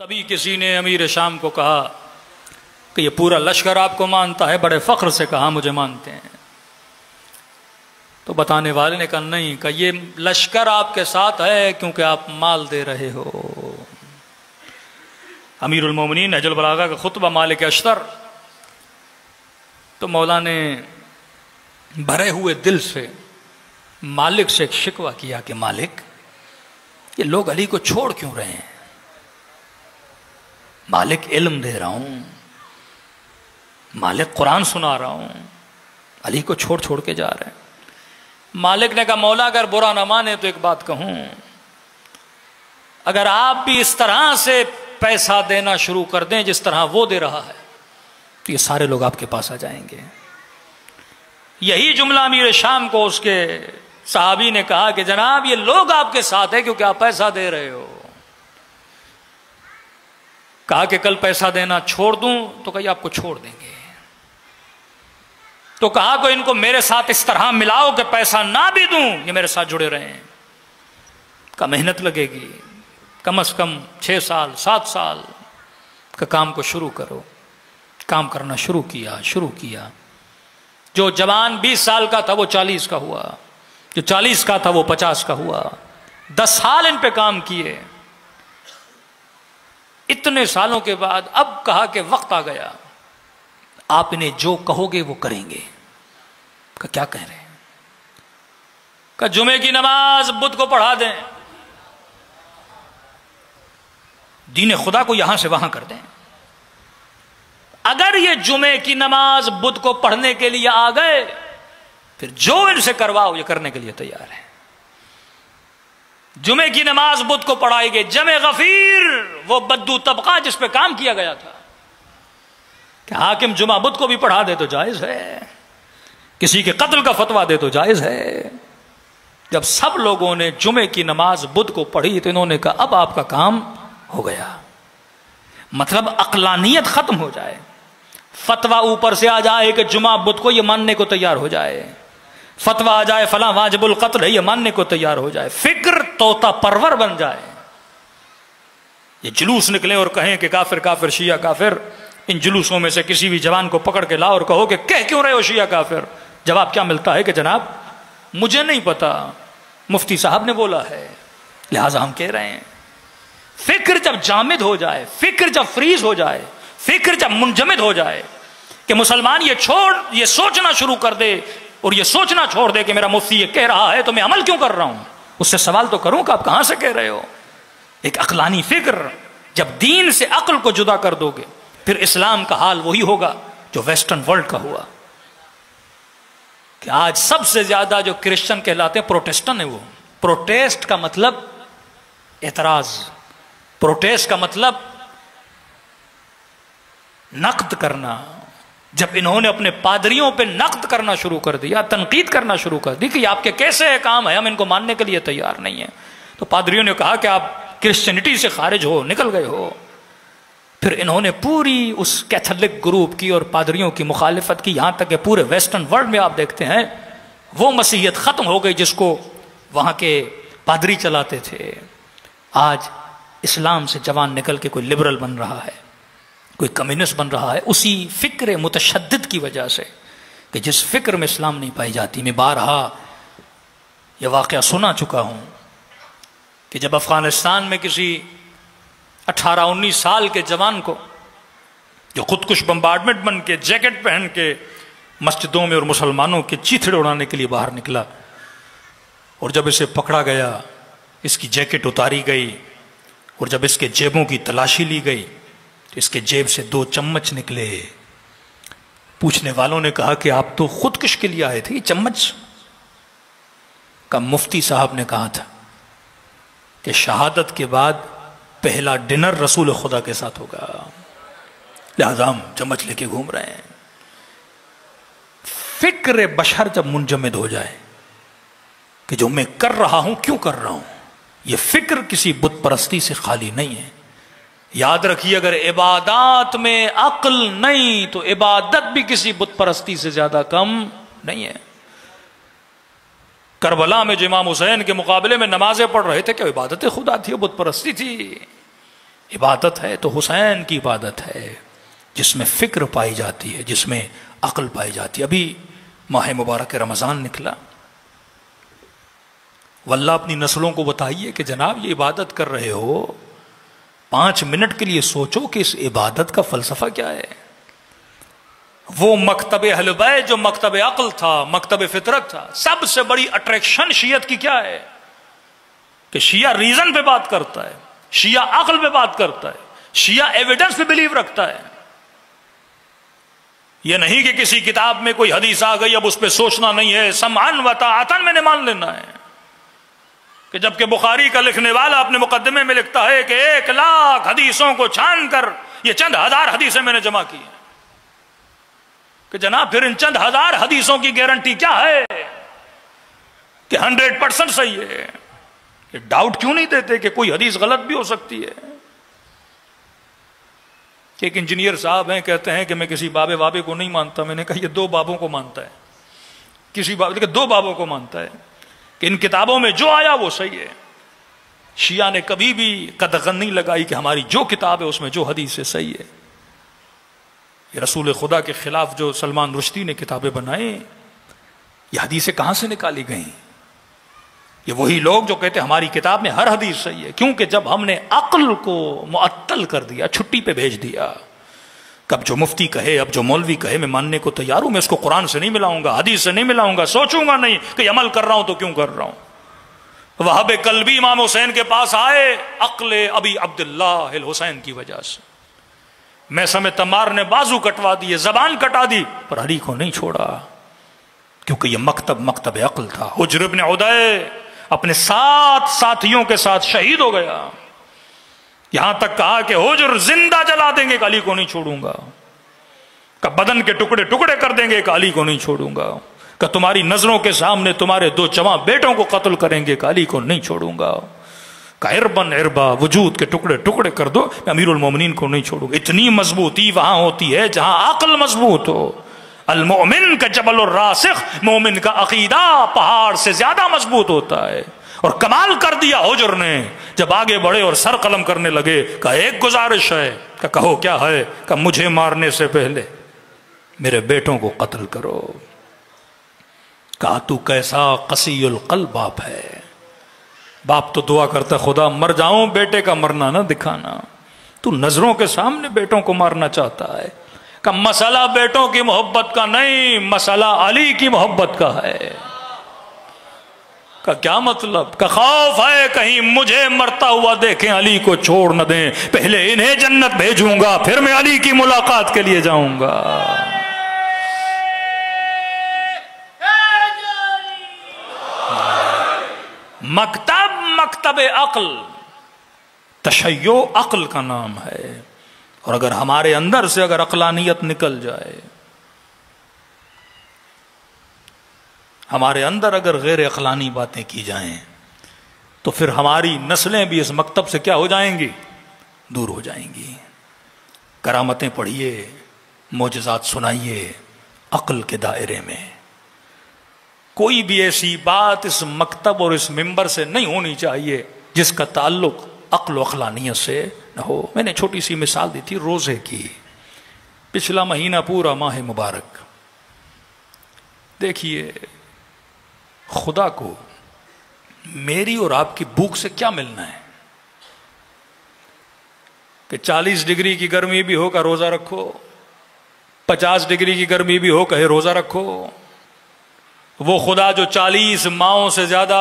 تبھی کسی نے امیر شام کو کہا کہ یہ پورا لشکر آپ کو مانتا ہے، بڑے فخر سے کہا مجھے مانتے ہیں۔ تو بتانے والے نے کہا نہیں، کہ یہ لشکر آپ کے ساتھ ہے کیونکہ آپ مال دے رہے ہو۔ امیر المومنین نہج البلاغہ کا خطبہ مالک اشتر، تو مولا نے بھرے ہوئے دل سے مالک سے ایک شکوہ کیا کہ مالک، یہ لوگ علی کو چھوڑ کیوں رہے ہیں؟ مالک علم دے رہا ہوں، مالک قرآن سنا رہا ہوں، علی کو چھوڑ چھوڑ کے جا رہے ہیں۔ مالک نے کہا مولا اگر برا نہ مانے تو ایک بات کہوں، اگر آپ بھی اس طرح سے پیسہ دینا شروع کر دیں جس طرح وہ دے رہا ہے تو یہ سارے لوگ آپ کے پاس آ جائیں گے۔ یہی جملہ امیر شام کو اس کے صحابی نے کہا کہ جناب یہ لوگ آپ کے ساتھ ہیں کیونکہ آپ پیسہ دے رہے ہو۔ کہا کہ کل پیسہ دینا چھوڑ دوں؟ تو کہا آپ کو چھوڑ دیں گے۔ تو کہا کہ ان کو میرے ساتھ اس طرح ملاؤ کہ پیسہ نہ بھی دوں یہ میرے ساتھ جڑے رہیں۔ کہا محنت لگے گی، کم از کم 6 سال 7 سال کا کام کو شروع کرو۔ کام کرنا شروع کیا۔ جو جوان 20 سال کا تھا وہ 40 کا ہوا، جو 40 کا تھا وہ 50 کا ہوا۔ 10 سال ان پہ کام کیے۔ اتنے سالوں کے بعد اب کہا کہ وقت آ گیا، آپ انہیں جو کہو گے وہ کریں گے۔ کہ کیا کہہ رہے ہیں؟ کہ جمعے کی نماز بدھ کو پڑھا دیں، دین خدا کو یہاں سے وہاں کر دیں۔ اگر یہ جمعے کی نماز بدھ کو پڑھنے کے لیے آ گئے پھر جو ان سے کرواؤ یہ کرنے کے لیے تیار ہے۔ جمعے کی نماز بدھ کو پڑھائی گئی۔ جمع غفیر وہ بدو طبقہ جس پہ کام کیا گیا تھا کہ حاکم جمعہ بدھ کو بھی پڑھا دے تو جائز ہے، کسی کے قتل کا فتویٰ دے تو جائز ہے۔ جب سب لوگوں نے جمعے کی نماز بدھ کو پڑھی تو انہوں نے کہا اب آپ کا کام ہو گیا، مطلب عقلانیت ختم ہو جائے، فتویٰ اوپر سے آ جائے کہ جمعہ بدھ کو یہ ماننے کو تیار ہو جائے، فتویٰ آ جائے فلاں واجب القتل ہے یہ ماننے کو تیار ہو جائے، فکر طوطا پرور بن جائے۔ یہ جلوس نکلے اور کہیں کہ کافر کافر شیعہ کافر، ان جلوسوں میں سے کسی بھی جوان کو پکڑ کے لاؤ اور کہو کہ کہہ کیوں رہے ہو شیعہ کافر؟ جواب کیا ملتا ہے کہ جناب مجھے نہیں پتا، مفتی صاحب نے بولا ہے لہٰذا ہم کہہ رہے ہیں۔ فکر جب جامد ہو جائے، فکر جب فریز ہو جائے، فکر جب منجمد ہو جائے کہ مسلمان یہ سوچنا شروع کر دے اور یہ سوچنا چھوڑ دے کہ میرا مفتی یہ کہہ رہا ہے تو میں عمل کیوں کر رہا ہوں، اس سے سوال تو کروں کہ آپ کہاں سے کہہ رہے ہو۔ ایک عقلانی فکر، جب دین سے عقل کو جدا کر دو گے پھر اسلام کا حال وہی ہوگا جو ویسٹرن ورلڈ کا ہوا، کہ آج سب سے زیادہ جو کرسچن کہلاتے ہیں پروٹیسٹن ہے۔ وہ پروٹیسٹ کا مطلب اعتراض، پروٹیسٹ کا مطلب نقد کرنا۔ جب انہوں نے اپنے پادریوں پہ نقد کرنا شروع کر دیا، تنقید کرنا شروع کر دی کہ یہ آپ کے کیسے کام ہے، ہم ان کو ماننے کے لیے تیار نہیں ہیں، تو پادریوں نے کہا کہ آپ کرسچینٹی سے خارج ہو، نکل گئے ہو۔ پھر انہوں نے پوری اس کیتھولک گروپ کی اور پادریوں کی مخالفت کی، یہاں تک کہ پورے ویسٹرن ورلڈ میں آپ دیکھتے ہیں وہ مسیحیت ختم ہو گئی جس کو وہاں کے پادری چلاتے تھے۔ آج اسلام سے جوان نکل کے کوئی لبرل بن رہا ہے، کوئی کمیونسٹ بن رہا ہے، اسی فکر متشدد کی وجہ سے کہ جس فکر میں اسلام نہیں پائی جاتی۔ میں بارہا یہ واقعہ سنا چکا ہوں کہ جب افغانستان میں کسی 18-19 سال کے جوان کو جو خودکش بمبارڈمنٹ بن کے جیکٹ پہن کے مسجدوں میں اور مسلمانوں کے چیتھڑے اڑانے کے لیے باہر نکلا، اور جب اسے پکڑا گیا اس کی جیکٹ اتاری گئی اور جب اس کے جیبوں کی تلاشی لی گئی تو اس کے جیب سے 2 چمچ نکلے۔ پوچھنے والوں نے کہا کہ آپ تو خودکش کے لیے آئے تھے، یہ چمچ کا مفتی صاحب نے کہا تھا کہ شہادت کے بعد پہلا ڈنر رسول خدا کے ساتھ ہوگا، لہذا ہم چمچ لے کے گھوم رہے ہیں۔ فکر بشر جب منجمد ہو جائے کہ جو میں کر رہا ہوں کیوں کر رہا ہوں، یہ فکر کسی بت پرستی سے خالی نہیں ہے۔ یاد رکھیے اگر عبادات میں عقل نہیں تو عبادت بھی کسی بت پرستی سے زیادہ کم نہیں ہے۔ کربلا میں جو امام حسین کے مقابلے میں نمازیں پڑھ رہے تھے، کیا عبادت خدا تھی، بت پرستی تھی؟ عبادت ہے تو حسین کی عبادت ہے، جس میں فکر پائی جاتی ہے، جس میں عقل پائی جاتی ہے۔ ابھی ماہ مبارک رمضان نکلا، واللہ اپنی نسلوں کو بتائیے کہ جناب یہ عبادت کر رہے ہو، 5 منٹ کے لیے سوچو کہ اس عبادت کا فلسفہ کیا ہے۔ وہ مکتب اہل بیت جو مکتب عقل تھا، مکتب فطرت تھا، سب سے بڑی اٹریکشن شیعت کی کیا ہے کہ شیعہ ریزن پہ بات کرتا ہے، شیعہ عقل پہ بات کرتا ہے، شیعہ ایویڈنس پہ بلیو رکھتا ہے۔ یہ نہیں کہ کسی کتاب میں کوئی حدیث آ گئی اب اس پہ سوچنا نہیں ہے، سمعن و طاعتن میں نے مان لینا ہے۔ کہ جبکہ بخاری کا لکھنے والا اپنے مقدمے میں لکھتا ہے کہ 1,00,000 حدیثوں کو چھان کر یہ چند ہزار حدیثیں میں نے جمع کی ہیں، کہ جناب پھر ان چند ہزار حدیثوں کی گارنٹی کیا ہے کہ 100% صحیح ہے؟ کہ ڈاؤٹ کیوں نہیں دیتے کہ کوئی حدیث غلط بھی ہو سکتی ہے؟ کہ ایک انجینئر صاحب ہیں، کہتے ہیں کہ میں کسی بابے وابے کو نہیں مانتا۔ میں نے کہا یہ 2 بابوں کو مانتا ہے، کسی بابے 2 بابوں کو مانتا ہے کہ ان کتابوں میں جو آیا وہ صحیح ہے۔ شیعہ نے کبھی بھی قدغن نہیں لگائی کہ ہماری جو کتاب ہے اس میں جو حدیث ہے صحیح ہے۔ یہ رسول خدا کے خلاف جو سلمان رشدی نے کتابیں بنائیں، یہ حدیثیں کہاں سے نکالی گئیں؟ یہ وہی لوگ جو کہتے ہیں ہماری کتاب میں ہر حدیث صحیح ہے، کیونکہ جب ہم نے عقل کو معطل کر دیا، چھٹی پہ بھیج دیا، کب جو مفتی کہے، اب جو مولوی کہے میں ماننے کو تیار ہوں، میں اس کو قرآن سے نہیں ملاؤں گا، حدیث سے نہیں ملاؤں گا، سوچوں گا نہیں کہ عمل کر رہا ہوں تو کیوں کر رہا ہوں۔ وہاب قلبی امام حسین کے پاس آئے عقل ابی عبداللہ الحسین کی وجہ سے، میثم تمار نے بازو کٹوا دیے، زبان کٹا دی، پر علی کو نہیں چھوڑا، کیونکہ یہ مکتب عقل تھا۔ حجر ابن عدی اپنے 7 ساتھیوں کے ساتھ شہید ہو گیا، یہاں تک کہا کہ حجر زندہ جلا دیں گے کہ علی کو نہیں چھوڑوں گا، کہ بدن کے ٹکڑے ٹکڑے کر دیں گے کہ علی کو نہیں چھوڑوں گا، کہ تمہاری نظروں کے سامنے تمہارے 2 جواں بیٹوں کو قتل کریں گے کہ علی کو نہیں چھوڑوں گا، کہ عربن عربا وجود کے ٹکڑے ٹکڑے کر دو کہ امیر المومنین کو نہیں چھوڑوں گا۔ اتنی مضبوطی وہاں ہوتی ہے جہاں عقل مضبوط ہو۔ المؤمن کا جبل الراسخ، مومن کا عقیدہ پہاڑ سے زیادہ مضبوط ہوتا ہے۔ اور کمال کر دیا حجر نے، جب آگے بڑھے اور سر قلم کرنے لگے، کہا ایک گزارش ہے، کہ کہو کیا ہے؟ کہ مجھے مارنے سے پہلے میرے بیٹوں کو قتل کرو۔ کہا تو کیسا قسی القلب باپ ہے، باپ تو دعا کرتا خدا مر جاؤں، بیٹے کا مرنا نہ دکھانا، تو نظروں کے سامنے بیٹوں کو مارنا چاہتا ہے۔ کہ مسئلہ بیٹوں کی محبت کا نہیں، مسئلہ علی کی محبت کا ہے۔ کا کیا مطلب؟ کا خوف ہے کہیں مجھے مرتا ہوا دیکھیں، علی کو چھوڑ نہ دیں، پہلے انہیں جنت بھیجوں گا پھر میں علی کی ملاقات کے لیے جاؤں گا۔ مکتب عقل، تشیع عقل کا نام ہے، اور اگر ہمارے اندر سے اگر عقلانیت نکل جائے، ہمارے اندر اگر غیر عقلانی باتیں کی جائیں، تو پھر ہماری نسلیں بھی اس مکتب سے کیا ہو جائیں گی؟ دور ہو جائیں گی۔ کرامتیں پڑھیے، معجزات سنائیے، عقل کے دائرے میں کوئی بھی ایسی بات اس مکتب اور اس ممبر سے نہیں ہونی چاہیے جس کا تعلق عقل و عقلانیت سے نہ ہو۔ میں نے چھوٹی سی مثال دی تھی روزے کی، پچھلا مہینہ پورا ماہ مبارک، دیکھیے خدا کو میری اور آپ کی بھوک سے کیا ملنا ہے کہ 40 ڈگری کی گرمی بھی ہو کا روزہ رکھو، 50 ڈگری کی گرمی بھی ہو کہے روزہ رکھو۔ وہ خدا جو 40 ماہوں سے زیادہ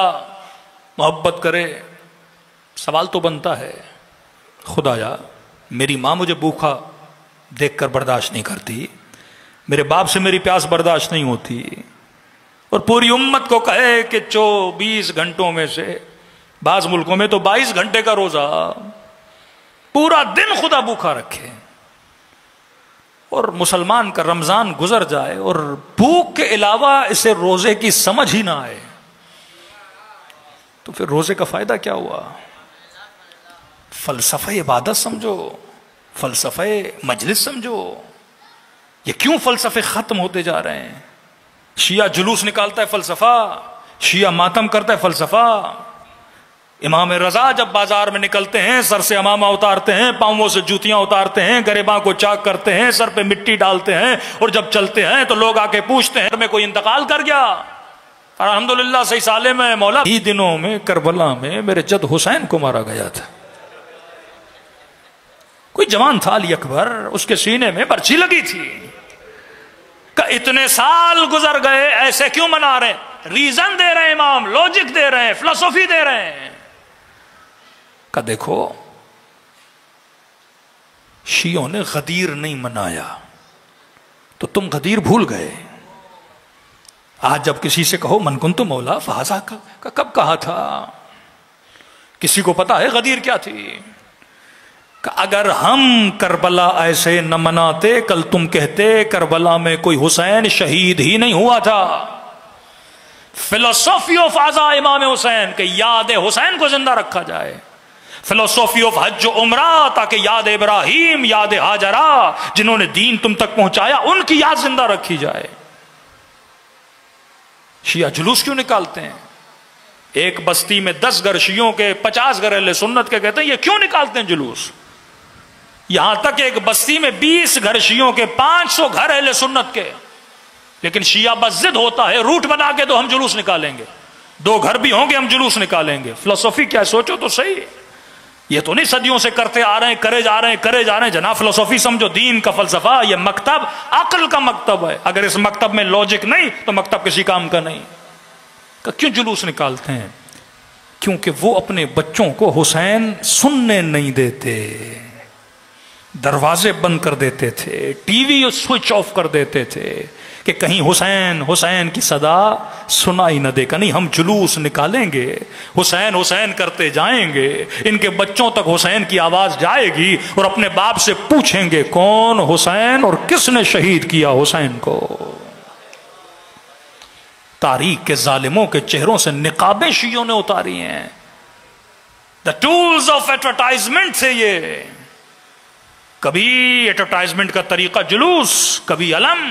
محبت کرے، سوال تو بنتا ہے خدایا میری ماں مجھے بھوکا دیکھ کر برداشت نہیں کرتی، میرے باپ سے میری پیاس برداشت نہیں ہوتی، اور پوری امت کو کہے کہ 24 گھنٹوں میں سے بعض ملکوں میں تو 22 گھنٹے کا روزہ، پورا دن خدا بھوکا رکھے، اور مسلمان کا رمضان گزر جائے اور بھوک کے علاوہ اسے روزے کی سمجھ ہی نہ آئے، تو پھر روزے کا فائدہ کیا ہوا؟ فلسفہ عبادت سمجھو، فلسفہ مجلس سمجھو۔ یہ کیوں فلسفے ختم ہوتے جا رہے ہیں؟ شیعہ جلوس نکالتا ہے فلسفہ، شیعہ ماتم کرتا ہے فلسفہ، امام رضا جب بازار میں نکلتے ہیں سر سے امامہ اتارتے ہیں، پاؤں سے جوتیاں اتارتے ہیں، گریباں کو چاک کرتے ہیں، سر پہ مٹی ڈالتے ہیں، اور جب چلتے ہیں تو لوگ آ کے پوچھتے ہیں میں کوئی انتقال کر گیا؟ الحمدللہ صحیح سالم ہے مولا، ہی دنوں میں کربلا میں میرے جد حسین کو مارا گیا تھا۔ کوئی جوان تھا علی اکبر، اس کے سینے میں برچھی لگی تھی کہ اتنے سال گزر گئے ایسے کیوں منا رہے ہیں؟ ریزن دے رہے ہیں امام، لوجک دے رہے ہیں، فلسفی دے رہے ہیں کہ دیکھو شیعوں نے غدیر نہیں منایا تو تم غدیر بھول گئے۔ آج جب کسی سے کہو من کنت مولا فہذا کا کب کہا تھا؟ کسی کو پتا ہے غدیر کیا تھی؟ کہ اگر ہم کربلا ایسے نہ مناتے کل تم کہتے کربلا میں کوئی حسین شہید ہی نہیں ہوا تھا۔ فلسفی آف عزا امام حسین کہ یاد حسین کو زندہ رکھا جائے، فلسفی آف حج و عمرہ تاکہ یاد ابراہیم، یاد ہاجرہ جنہوں نے دین تم تک پہنچایا ان کی یاد زندہ رکھی جائے۔ شیعہ جلوس کیوں نکالتے ہیں؟ ایک بستی میں 10 گھر شیعوں کے 50 گھر اہل سنت کے، کہتے ہیں یہ کیوں نکالتے ہیں جلوس؟ یہاں تک ایک بستی میں 20 گھر شیعوں کے 500 گھر اہل سنت کے، لیکن شیعہ بس ضد ہوتا ہے روٹ بنا کے تو ہم جلوس نکالیں گے، 2 گھر بھی ہوں گے ہم جلوس نکالیں گے۔ فلسفی کیا ہے سوچو تو صحیح، یہ تو نہیں صدیوں سے کرتے آ رہے ہیں، کرے جا رہے ہیں جناب۔ فلسفی سمجھو دین کا فلسفہ، یہ مکتب عقل کا مکتب ہے، اگر اس مکتب میں لاجک نہیں تو مکتب کسی کام کا نہیں۔ کیوں جلوس نکالتے ہیں؟ کیونکہ وہ اپنے بچوں کو حسین سننے نہیں دیتے، دروازے بند کر دیتے تھے، ٹی وی سوئچ آف کر دیتے تھے کہ کہیں حسین حسین کی صدا سنائی نہ دے۔ کہ نہیں ہم جلوس نکالیں گے، حسین حسین کرتے جائیں گے، ان کے بچوں تک حسین کی آواز جائے گی اور اپنے باپ سے پوچھیں گے کون حسین اور کس نے شہید کیا حسین کو۔ تاریخ کے ظالموں کے چہروں سے نقابیں شیعوں نے اتاری ہیں، دا ٹولز آف ایڈورٹائزمنٹ تھے یہ۔ کبھی ایڈورٹائزمنٹ کا طریقہ جلوس، کبھی علم،